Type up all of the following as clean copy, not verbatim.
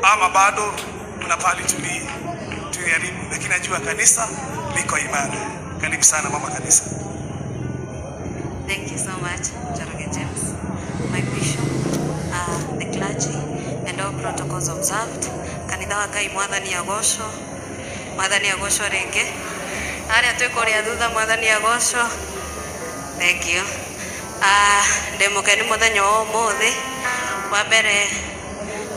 ama bado kuna pali tuliharibu, lakini najua kanisa liko imara. Karibu sana mama kanisa. Thank you so much, Njoroge James, my bishop, the clergy, and all protocols observed. Kanitha wa Ngai mwathani agocwo rĩngĩ. Arĩa twĩ kũrĩa thutha mwathani agocwo. Thank you. Ndĩ mũkeni mũthenya wa ũmũthĩ. Wa mbere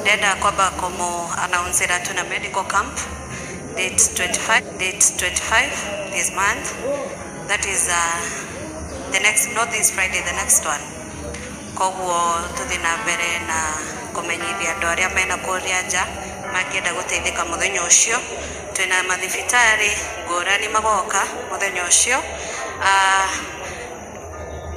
ndenda kwamba kũmũ-announce-ĩra tuna medical camp date 25 this month. That is the next, not this Friday, the next one. Koguo tuthi na mbere na kumenyithia andũ arĩa mena kũrĩa nja mangĩenda gũteithĩka mũthenya ũcio. Twĩna mathibitarĩ ngũrani magoka mũthenya ũcio.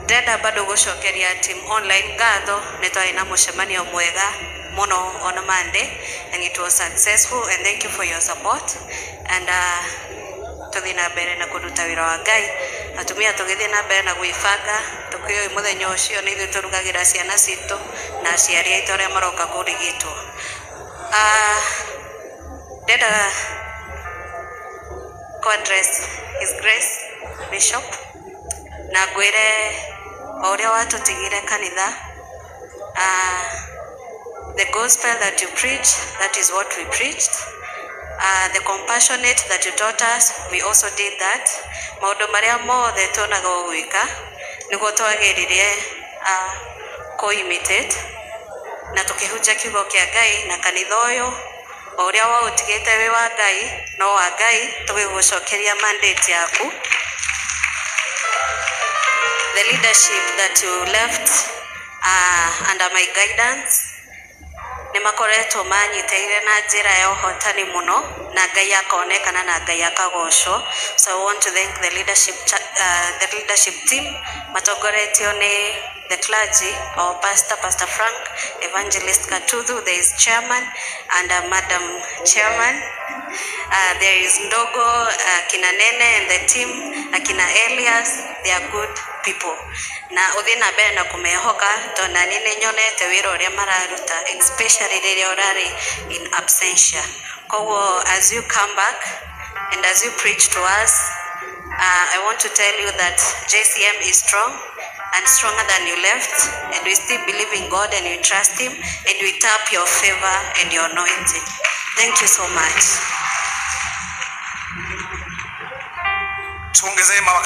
Ndenda bado gũcokeria team online ngatho nĩ twarĩ na mũcemanio mwega muno on Monday and it was successful, and thank you for your support. And tuthi na mbere na kũruta wĩra wa Ngai. Atumia tũgĩthiĩ na mbere na gwĩbanga tũkĩoĩ mũthenya ũcio nĩ ithuĩ tũrugagĩra ciana citũ na aciari aitũ arĩa maroka kũrigitwo. Ndenda address His Grace Bishop na ngwĩre o ũrĩa watũtigire kanitha. The gospel that you preach, that is what we preached. The compassionate that you taught us, we also did that. Maũndũ marĩa mothe tuonaga ũgwĩka nĩguo twagĩrĩrie kũ-imitate na tũkĩhunjia kiugo kĩa Ngai na kanitha ũyũ o ũrĩa waũtigĩte wĩ wa Ngai no wa Ngai tũgĩgũcokeria mandate yaku. The leadership that you left under my guidance nĩmakoretwo manyitĩire na njĩra ya ũhotani mũno na Ngai akonekana na Ngai akagocwo. So I want to thank the leadership team matongoretio nĩ the clergy, our Pastor Frank, Evangelist Katuthu, there is chairman and Madam Chairman. There is Ndogo, Akina Nene and the team, Akina Elias, they are good people. Na uthi na mbere na kumehoka tona nini nyonete wĩra ũrĩa mararuta, especially rĩrĩa ũrarĩ in absentia. Koguo as you come back and as you preach to us, I want to tell you that JCM is strong and stronger than you left, and we still believe in God and we trust Him and we tap your favor and your anointing. Thank you so much. Tuongezee mama